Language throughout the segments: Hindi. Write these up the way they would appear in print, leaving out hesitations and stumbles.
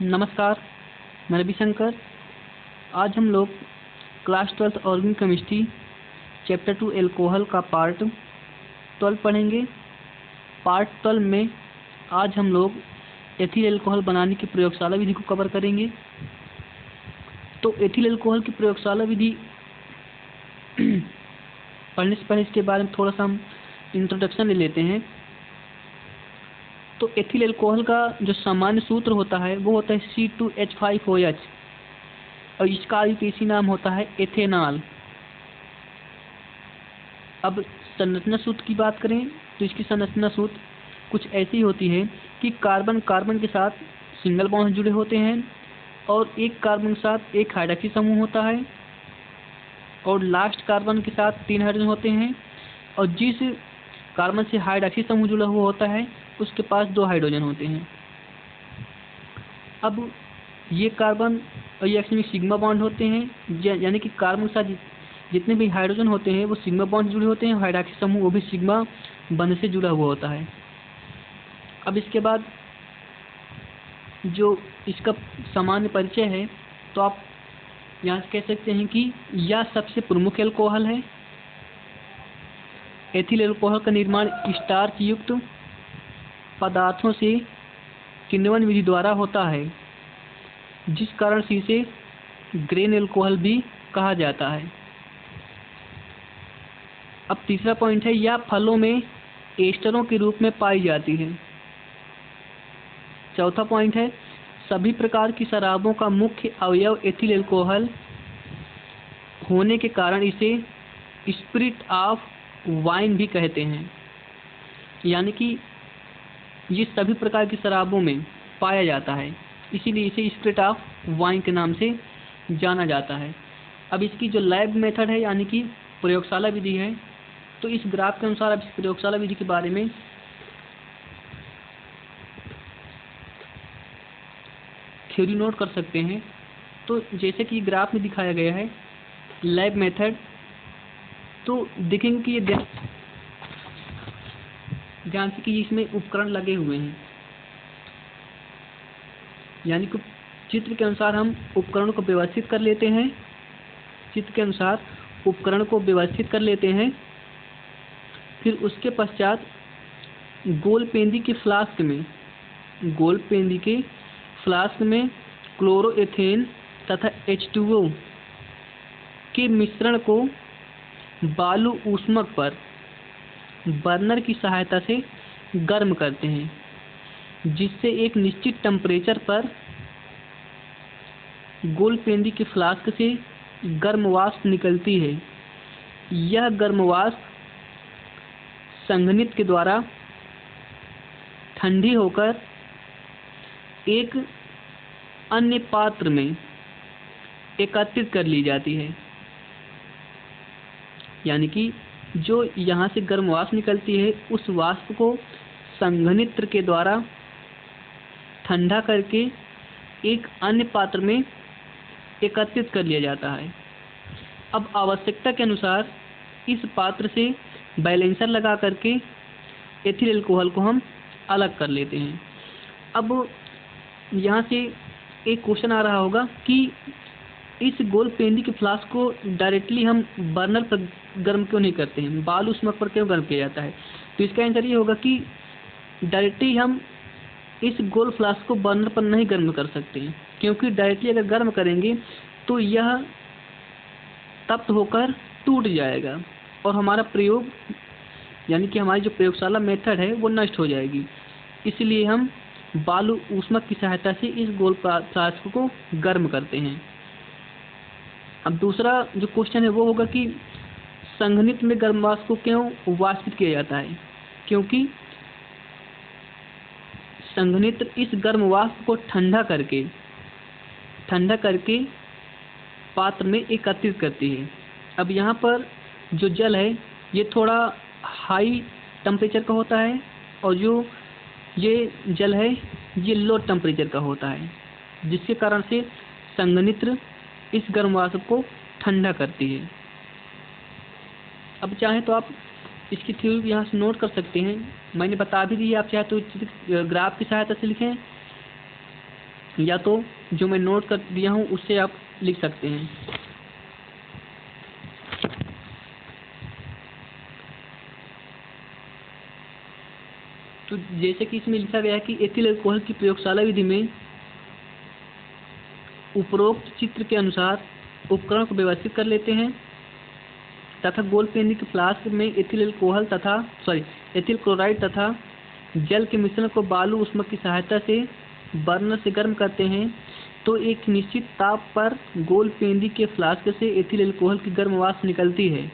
नमस्कार, मैं रविशंकर। आज हम लोग class 12th organic chemistry chapter 2 alcohol का पार्ट 12 पढ़ेंगे। पार्ट 12 में आज हम लोग एथिल एल्कोहल बनाने की प्रयोगशाला विधि को कवर करेंगे। तो एथिल एल्कोहल की प्रयोगशाला विधि पढ़ने से पहले इसके बारे में थोड़ा सा हम इंट्रोडक्शन ले लेते हैं। तो एथिल एल्कोहल का जो सामान्य सूत्र होता है वो होता है C2H5OH और इसका आईयूपीएसी नाम होता है एथेनॉल। अब संरचना सूत्र की बात करें तो इसकी संरचना सूत्र कुछ ऐसी होती है कि कार्बन कार्बन के साथ सिंगल बॉन्ड जुड़े होते हैं और एक कार्बन के साथ एक हाइड्रोक्सी समूह होता है और लास्ट कार्बन के साथ 3 हाइड्रोजन होते हैं और जिस कार्बन से हाइड्रोक्सी समूह जुड़ा हुआ होता है उसके पास 2 हाइड्रोजन होते हैं। अब ये कार्बन और ये एक्चुअली सिग्मा बॉन्ड होते हैं, यानी कि कार्बन के साथ जितने भी हाइड्रोजन होते हैं वो सिग्मा बॉन्ड से जुड़े होते हैं, हाइड्रोक्सी समूह वो भी सिग्मा बंध से जुड़ा हुआ होता है। अब इसके बाद जो इसका सामान्य परिचय है तो आप यहाँ से कह सकते हैं कि यह सबसे प्रमुख एल्कोहल है। एथिल एल्कोहल का निर्माण स्टार्च युक्त पदार्थों से किण्वन विधि द्वारा होता है, जिस कारण से इसे ग्रेन एल्कोहल भी कहा जाता है। अब तीसरा पॉइंट है, यह फलों में एस्टरों के रूप में पाई जाती है। चौथा पॉइंट है, सभी प्रकार की शराबों का मुख्य अवयव एथिल एल्कोहल होने के कारण इसे स्पिरिट ऑफ वाइन भी कहते हैं, यानी कि ये सभी प्रकार की शराबों में पाया जाता है, इसीलिए इसे स्पिरिट ऑफ वाइन के नाम से जाना जाता है। अब इसकी जो लैब मेथड है यानी कि प्रयोगशाला विधि है, तो इस ग्राफ के अनुसार अब इस प्रयोगशाला विधि के बारे में थ्योरी नोट कर सकते हैं। तो जैसे कि ग्राफ में दिखाया गया है लैब मेथड, तो देखेंगे कि ये ध्यान से कि इसमें उपकरण लगे हुए हैं, यानी कि चित्र के अनुसार हम उपकरणों को व्यवस्थित कर लेते हैं। चित्र के अनुसार उपकरण को व्यवस्थित कर लेते हैं, फिर उसके पश्चात गोल पेंदी के फ्लास्क में क्लोरोएथेन तथा H2O के मिश्रण को बालू ऊष्मक पर बर्नर की सहायता से गर्म करते हैं, जिससे एक निश्चित टेम्परेचर पर गोल पेंदी के फ्लास्क से गर्म वाष्प निकलती है। यह गर्म वाष्प संघनित्र के द्वारा ठंडी होकर एक अन्य पात्र में एकत्रित कर ली जाती है, यानी कि जो यहाँ से गर्म वाष्प निकलती है उस वाष्प को संघनित्र के द्वारा ठंडा करके एक अन्य पात्र में एकत्रित कर लिया जाता है। अब आवश्यकता के अनुसार इस पात्र से बैलेंसर लगा करके एथिल एल्कोहल को हम अलग कर लेते हैं। अब यहाँ से एक क्वेश्चन आ रहा होगा कि इस गोल पेंदी के फ्लास्क को डायरेक्टली हम बर्नर पर गर्म क्यों नहीं करते हैं, बालू ऊष्मक पर क्यों गर्म किया जाता है? तो इसका आंसर ये होगा कि डायरेक्टली हम इस गोल फ्लास्क को बर्नर पर नहीं गर्म कर सकते हैं, क्योंकि डायरेक्टली अगर गर्म करेंगे तो यह तप्त होकर टूट जाएगा और हमारा प्रयोग यानी कि हमारी जो प्रयोगशाला मेथड है वो नष्ट हो जाएगी। इसलिए हम बालू ऊष्मक की सहायता से इस गोल फ्लास्क को गर्म करते हैं। अब दूसरा जो क्वेश्चन है वो होगा कि संघनित्र में गर्म वाष्प को क्यों वाष्पित किया जाता है? क्योंकि संघनित्र इस गर्म वाष्प को ठंडा करके पात्र में एकत्रित करती है। अब यहाँ पर जो जल है ये थोड़ा हाई टेम्परेचर का होता है और जो ये जल है ये लो टेम्परेचर का होता है, जिसके कारण से संघनित्र इस गर्म वाष्प को ठंडा करती है। अब चाहे तो आप इसकी थ्योरी यहाँ से नोट कर सकते हैं, मैंने बता भी दी, आप चाहे तो ग्राफ की सहायता से लिखें। या तो जो मैं नोट कर दिया हूँ उससे आप लिख सकते हैं। तो जैसे कि इसमें लिखा गया है कि एथिल अल्कोहल की प्रयोगशाला विधि में उपरोक्त चित्र के अनुसार उपकरण को व्यवस्थित कर लेते हैं तथा गोल पेंदी के फ्लास्क में एथिल क्लोराइड तथा जल के मिश्रण को बालू ऊष्मक की सहायता से बर्नर से गर्म करते हैं। तो एक निश्चित ताप पर गोल पेंदी के फ्लास्क से एथिल अल्कोहल की गर्म वाष्प निकलती है,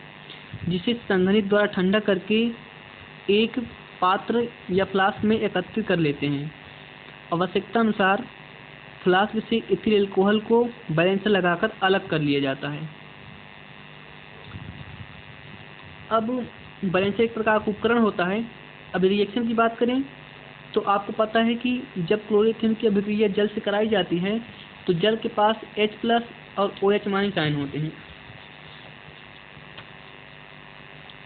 जिसे संघनित द्वारा ठंडा करके एक पात्र या फ्लास्क में एकत्रित कर लेते हैं। आवश्यकता अनुसार फ्लास्क से एथिल अल्कोहल को बैलेंसर लगाकर अलग कर लिया जाता है। अब बैलेंसर एक प्रकार का उपकरण होता है। अब रिएक्शन की बात करें तो आपको पता है कि जब क्लोरोथेन की अभिक्रिया जल से कराई जाती है तो जल के पास H+ और OH- आयन होते हैं।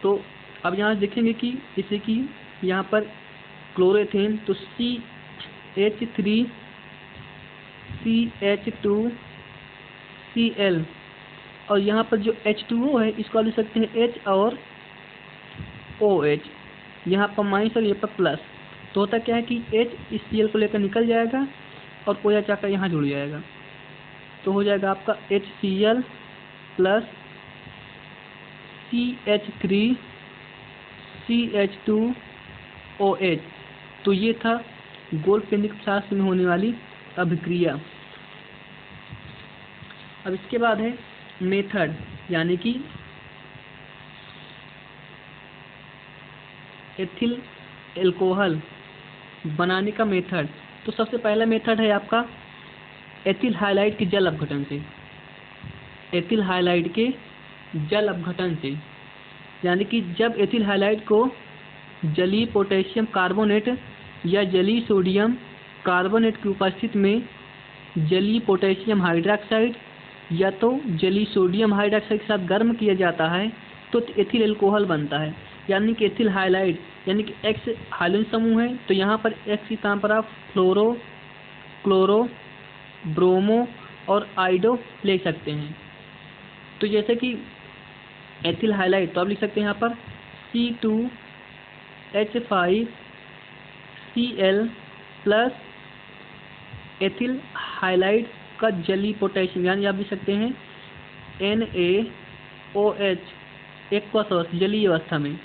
तो अब यहाँ देखेंगे कि जैसे कि यहाँ पर क्लोरोथेन तो CH3 CH2 Cl और यहाँ पर जो H2O है इसको आप लिख सकते हैं H और OH, यहाँ पर माइनस और यहाँ पर प्लस। तो होता क्या है कि H इस Cl को लेकर निकल जाएगा और OH आकर यहाँ जुड़ जाएगा, तो हो जाएगा आपका HCl plus CH3 CH2 OH। तो ये था गोल पेंदी के फ्लास्क में होने वाली अभिक्रिया। अब इसके बाद है मेथड, यानी कि एथिल अल्कोहल बनाने का मेथड। तो सबसे पहला मेथड है आपका एथिल हाइलाइड के जल अपघटन से। एथिल हाइलाइड के जल अपघटन से, यानी कि जब एथिल हाइलाइड को जलीय पोटेशियम कार्बोनेट या जलीय सोडियम कार्बोनेट की उपस्थिति में जलीय पोटेशियम हाइड्रोक्साइड या तो जलीय सोडियम हाइड्रोक्साइड के साथ गर्म किया जाता है तो एथिल अल्कोहल बनता है। यानी कि एथिल हाइलाइड यानी कि X हाइड्रोजन समूह है, तो यहाँ पर X की स्थान पर आप फ्लोरो, क्लोरो, ब्रोमो और आइडो ले सकते हैं। तो जैसे कि एथिल हाइलाइड तो आप लिख सकते हैं यहाँ पर C2H5Cl प्लस एथिल हाइलाइड का जलीय पोटेशियम, यानी आप लिख सकते हैं NaOH एक्वस जलीय अवस्था में।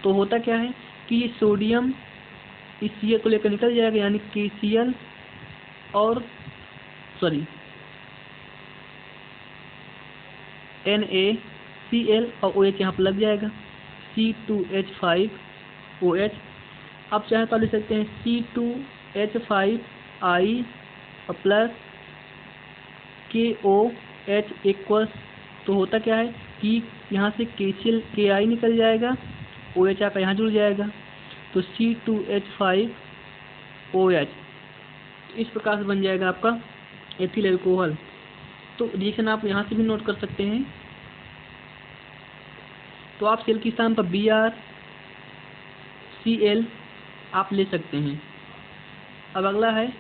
तो होता क्या है कि ये सोडियम इस Cl को लेकर निकल जाएगा, यानी KCl और NaCl और OH यहाँ पर लग जाएगा C2H5OH। अब चाहे तो लिख सकते हैं C2H5I प्लस KOH एक्वस। तो होता क्या है कि यहाँ से KCl KI निकल जाएगा, OH आकर यहाँ जुड़ जाएगा, तो C2H5OH। इस प्रकार से बन जाएगा आपका एथिल अल्कोहल। तो रिएक्शन आप यहाँ से भी नोट कर सकते हैं। तो आप सेल की स्थान पर BrCl आप ले सकते हैं। अब अगला है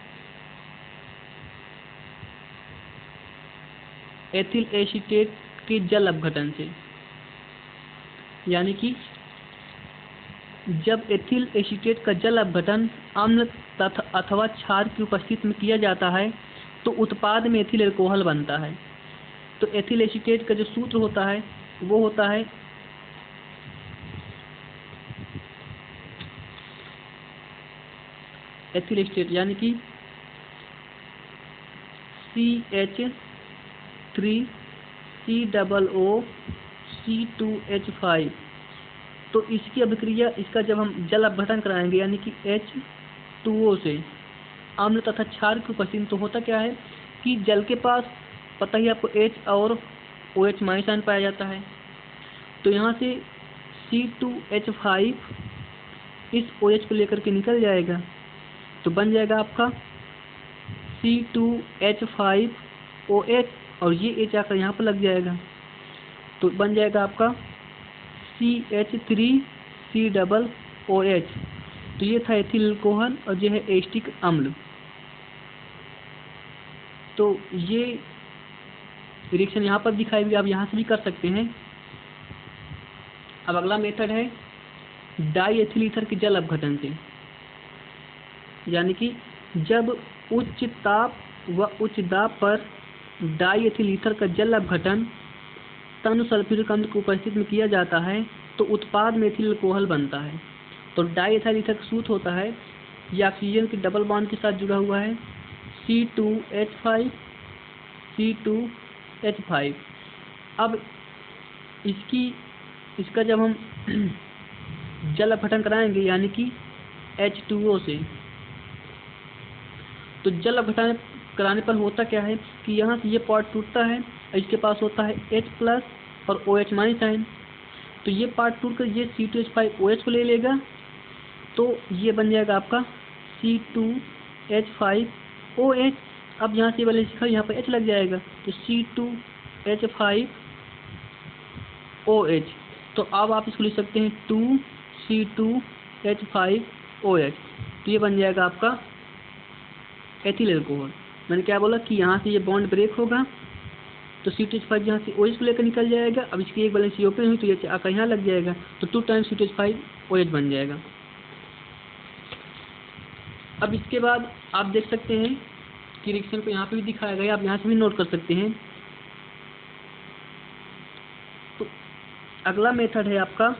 एथिल एसीटेट के जल अपघटन से, यानी कि जब एथिल एसीटेट का जल अपघटन अम्ल तथा अथवा क्षार की उपस्थिति में किया जाता है तो उत्पाद में एथिल अल्कोहल बनता है। तो एथिल एसीटेट का जो सूत्र होता है वो होता है एथिल एसीटेट, यानी कि CH3COOC2H5। तो इसकी अभिक्रिया, इसका जब हम जल अपघटन कराएंगे यानी कि H2O से अम्ल तथा क्षार की उपस्थिति, तो होता क्या है कि जल के पास पता ही आपको H और OH- आयन पाया जाता है। तो यहाँ से C2H5 इस OH को लेकर के निकल जाएगा, तो बन जाएगा आपका C2H5OH और ये H आकर यहाँ पर लग जाएगा, तो बन जाएगा आपका CH3COOH। तो ये था एथिल अल्कोहल और ये है एसिटिक अम्ल। तो ये रिएक्शन यहाँ पर दिखाई हुई, आप यहाँ से भी कर सकते हैं। अब अगला मेथड है डाई एथिल ईथर के जल अपघटन से, यानी कि जब उच्च ताप व उच्च दाब पर डाई एथिल ईथर का जल अपघटन तनु सल्फ्यूरिक अम्ल की उपस्थिति में किया जाता है तो उत्पाद में एथिल अल्कोहल बनता है। तो डाई एथिल ईथर का सूत्र होता है, ये ऑक्सीजन के डबल बॉन्ड के साथ जुड़ा हुआ है, C2H5 C2H5। अब इसका जब हम जल अपघटन कराएंगे यानी कि H2O से, तो जल अपघटन कराने पर होता क्या है कि यहाँ से ये पार्ट टूटता है, इसके पास होता है H+ और OH- आयन। तो ये पार्ट टूट कर ये C2H5OH को ले लेगा, तो ये बन जाएगा आपका C2H5OH। अब यहाँ से वाले लिखा, यहाँ पर H लग जाएगा, तो C2H5OH। तो अब आप इसको लिख सकते हैं 2C2H5OH। तो ये बन जाएगा आपका एथिल अल्कोहल। मैंने क्या बोला कि यहाँ से ये बॉन्ड ब्रेक होगा, तो C2H5 यहाँ से OH को लेकर निकल जाएगा। अब इसकी एक वैलेंसी ओपन हुई तो ये आकर यहाँ लग जाएगा, तो 2 टाइम्स C2H5OH बन जाएगा। अब इसके बाद आप देख सकते हैं कि रिएक्शन को यहाँ पे भी दिखाया गया, आप यहाँ से भी नोट कर सकते हैं। तो अगला मेथड है आपका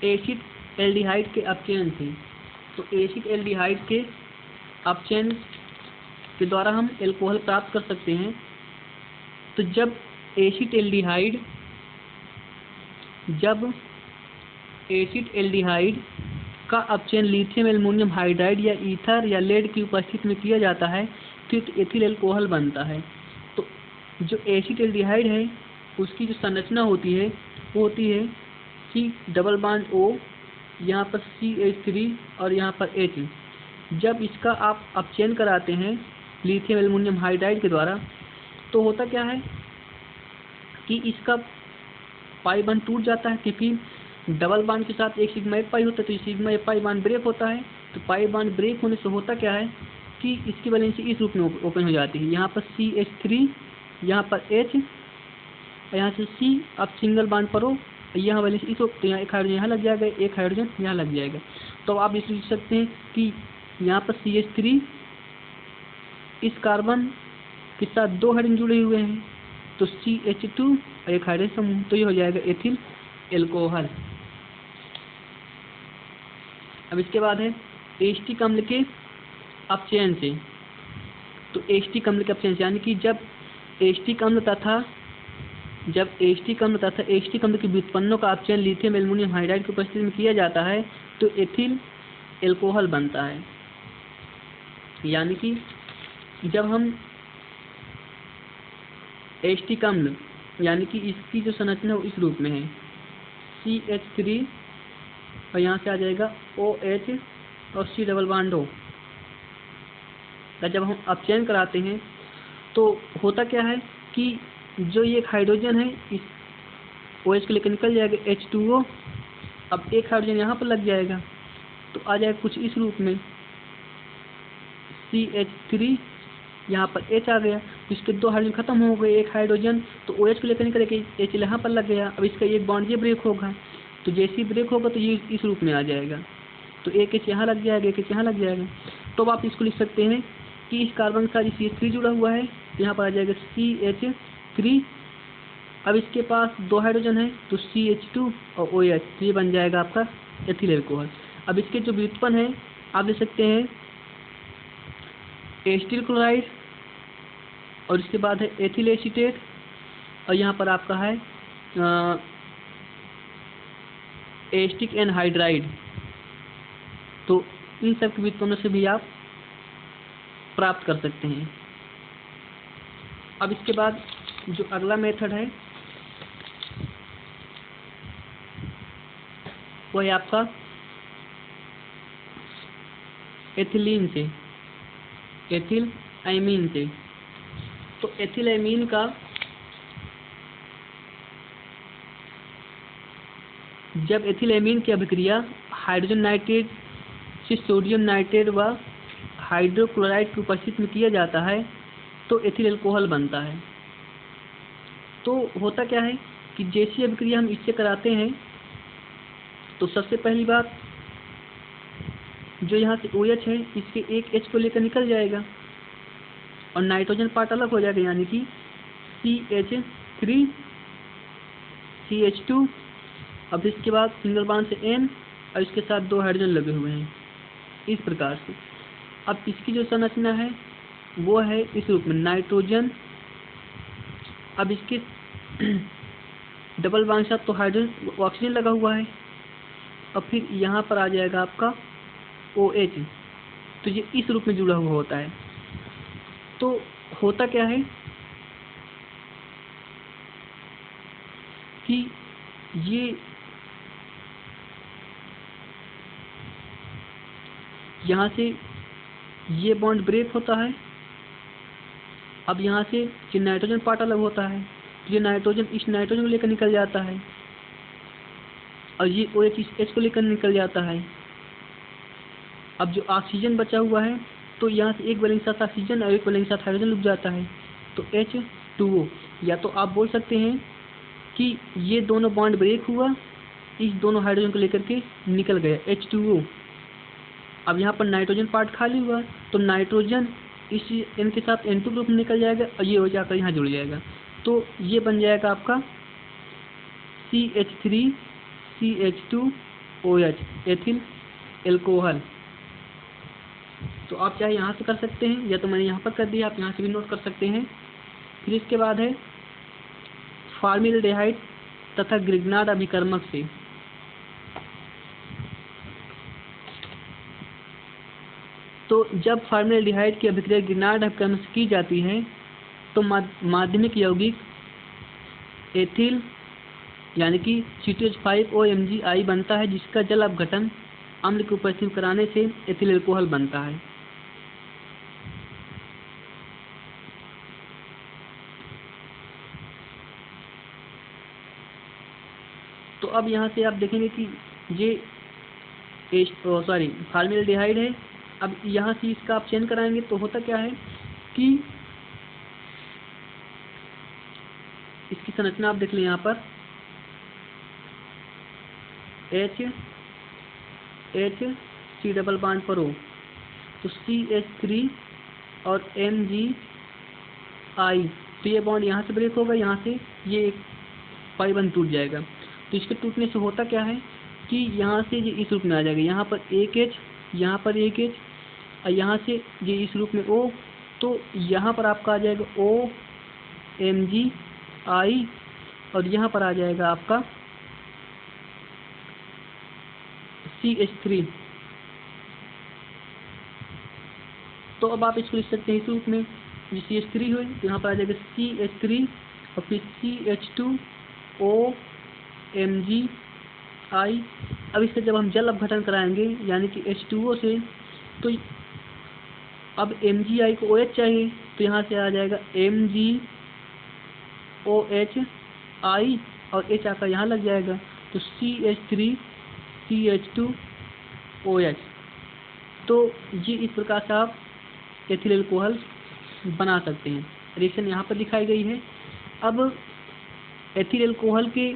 एसिड एल्डिहाइड के अपचयन से। तो एसिड एल्डिहाइड के अपचयन के द्वारा हम एल्कोहल प्राप्त कर सकते हैं। तो जब एसिड एल्डिहाइड का अपचयन लिथियम एल्युमिनियम हाइड्राइड या ईथर या लेड की उपस्थिति में किया जाता है तो एथिल अल्कोहल बनता है। तो जो एसिड एल्डिहाइड है उसकी जो संरचना होती है वो होती है C+O, यहाँ पर CH3 और यहाँ पर H। जब इसका आप अपचयन कराते हैं लिथियम एल्युमिनियम हाइड्राइड के द्वारा तो होता क्या है कि इसका पाई बॉन्ड टूट जाता है, क्योंकि डबल बॉन्ड के साथ एक सिग्मा एक पाई होता है, तो सिग्मा एक पाई बॉन्ड ब्रेक होता है। तो पाई बॉन्ड ब्रेक होने से होता क्या है कि इसकी वैलेंसी इस रूप में ओपन हो जाती है, यहाँ पर CH3, यहाँ पर H, यहाँ से C, अब सिंगल बॉन्ड पर हो, यहाँ वैलेंसी इस तो यहाँ एक हाइड्रोजन यहाँ लग जाएगा, एक हाइड्रोजन यहाँ लग जाएगा। तो आप इस लिख सकते हैं कि यहाँ पर CH3 इस कार्बन के साथ 2 हाइड्रोजन जुड़े हुए हैं, तो CH2 और एक हाइड्रोजन समूह, तो ये हो जाएगा एथिल एल्कोहल। अब इसके बाद है एसिटिक अम्ल के अपचयन से। तो एसिटिक अम्ल के अपचयन से यानी कि जब एसिटिक अम्ल तथा एसिटिक अम्ल के व्युत्पन्नों का अपचयन लिथियम एल्युमिनियम हाइड्राइड की उपस्थिति में किया जाता है तो एथिल एल्कोहल बनता है। यानी कि जब हम एसिटिक अम्ल यानी कि इसकी जो संरचना है इस रूप में है, CH3 और यहाँ से आ जाएगा OH और C+O का जब हम अपचयन कराते हैं तो होता क्या है कि जो ये एक हाइड्रोजन है इस OH को लेकर निकल जाएगा H2O। अब एक हाइड्रोजन यहाँ पर लग जाएगा तो आ जाएगा कुछ इस रूप में CH3, यहाँ पर H आ गया, तो इसके 2 हाइड्रोजन खत्म हो गए, एक हाइड्रोजन तो OH को लेकर निकल के H यहाँ पर लग गया। अब इसका एक बॉन्ड ये ब्रेक होगा, तो जैसे ही ब्रेक होगा तो ये इस रूप में आ जाएगा, तो एक H यहाँ लग जाएगा, एक H यहाँ लग जाएगा। तो अब आप इसको लिख सकते हैं कि इस कार्बन के साथ CH3 जुड़ा हुआ है, यहाँ पर आ जाएगा CH3। अब इसके पास 2 हाइड्रोजन है तो CH2 और OH, तो ये बन जाएगा आपका एथिल अल्कोहल। अब इसके जो व्युत्पन्न है आप देख सकते हैं एसिटिल क्लोराइड और इसके बाद है एथिल एसीटेट और यहाँ पर आपका है एसिटिक एनहाइड्राइड। तो इन सब के व्युत्पन्नों से भी आप प्राप्त कर सकते हैं। अब इसके बाद जो अगला मेथड है वो है आपका एथिलीन से, एथिल एमीन से। तो एथिल एमीन का जब एथिलेमीन की अभिक्रिया हाइड्रोजन नाइट्रेट से सोडियम नाइट्रेट व हाइड्रोक्लोराइड की उपस्थिति में किया जाता है तो एथिल अल्कोहल बनता है। तो होता क्या है कि जैसी अभिक्रिया हम इससे कराते हैं तो सबसे पहली बात, जो यहाँ से OH है इसके एक H को लेकर निकल जाएगा और नाइट्रोजन पार्ट अलग हो जाएगा, यानी कि CH3 CH2। अब इसके बाद सिंगल बॉन्ड से N और इसके साथ 2 हाइड्रोजन लगे हुए हैं इस प्रकार से। अब इसकी जो संरचना है वो है इस रूप में नाइट्रोजन, अब इसके डबल बॉन्ड साथ तो हाइड्रोजन ऑक्सीजन लगा हुआ है, और फिर यहाँ पर आ जाएगा आपका OH, तो ये इस रूप में जुड़ा हुआ होता है। तो होता क्या है कि ये यहाँ से ये बॉन्ड ब्रेक होता है। अब यहाँ से ये नाइट्रोजन पार्ट अलग होता है, तो ये नाइट्रोजन इस नाइट्रोजन को लेकर निकल जाता है और ये OH इस H को लेकर निकल जाता है। अब जो ऑक्सीजन बचा हुआ है तो यहाँ से एक वैलेंस के साथ ऑक्सीजन और एक वैलेंस के साथ हाइड्रोजन लग जाता है, तो H2O। या तो आप बोल सकते हैं कि ये दोनों बॉन्ड ब्रेक हुआ, इस दोनों हाइड्रोजन को लेकर के निकल गया H2O। अब यहाँ पर नाइट्रोजन पार्ट खाली हुआ तो नाइट्रोजन इस N के साथ N2 ग्रुप में निकल जाएगा और ये हो जाकर यहाँ जुड़ जाएगा, तो ये बन जाएगा आपका CH3 CH2OH एथिल एल्कोहल। तो आप चाहे यहाँ से कर सकते हैं या तो मैंने यहाँ पर कर दिया, आप यहाँ से भी नोट कर सकते हैं। फिर इसके बाद है फॉर्मल्डिहाइड तथा ग्रिग्नार्ड अभिकर्मक से। तो जब फॉर्मल्डिहाइड की अभिक्रिया ग्रिग्नार्ड अभिकर्मक से की जाती है तो माध्यमिक यौगिक एथिल यानी कि CTH5OMgI बनता है, जिसका जल अपघटन अम्ल की उपस्थिति कराने से एथिल अल्कोहल बनता है। तो अब यहाँ से आप देखेंगे कि ये फॉर्मल्डिहाइड है। अब यहाँ से इसका आप चयन कराएंगे तो होता क्या है कि इसकी संरचना आप देख लें, यहाँ पर C डबल बॉन्ड पर O, तो CH3 और MgI, तो ये बॉन्ड यहाँ से ब्रेक होगा, यहाँ से ये एक पाई बंद टूट जाएगा। तो इसके टूटने से होता क्या है कि यहाँ से ये इस रूप में आ जाएगा, यहाँ पर एक H, यहाँ पर एक H और यहाँ से ये इस रूप में O, तो यहाँ पर आपका आ जाएगा OMgI और यहाँ पर आ जाएगा आपका CH3। तो अब आप इसको लिख सकते हैं इस रूप में, ये CH3 हुए तो यहाँ पर आ जाएगा CH3 और फिर CH2OMgI। अब इसका जब हम जल अपघटन कराएंगे यानी कि H2O से, तो अब MgI को OH चाहिए, तो यहाँ से आ जाएगा MgOHI और H आकर यहाँ लग जाएगा, तो CH3 CH2OH। तो ये इस प्रकार से आप एथिल अल्कोहल बना सकते हैं। रिएक्शन यहाँ पर दिखाई गई है। अब एथिल अल्कोहल के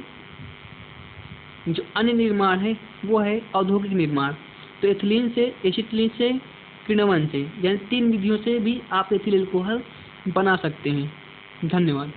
जो अन्य निर्माण है वो है औद्योगिक निर्माण। तो एथिलीन से, एसिटिलीन से, किण्वन से, यानी 3 विधियों से भी आप एथिल अल्कोहल बना सकते हैं। धन्यवाद।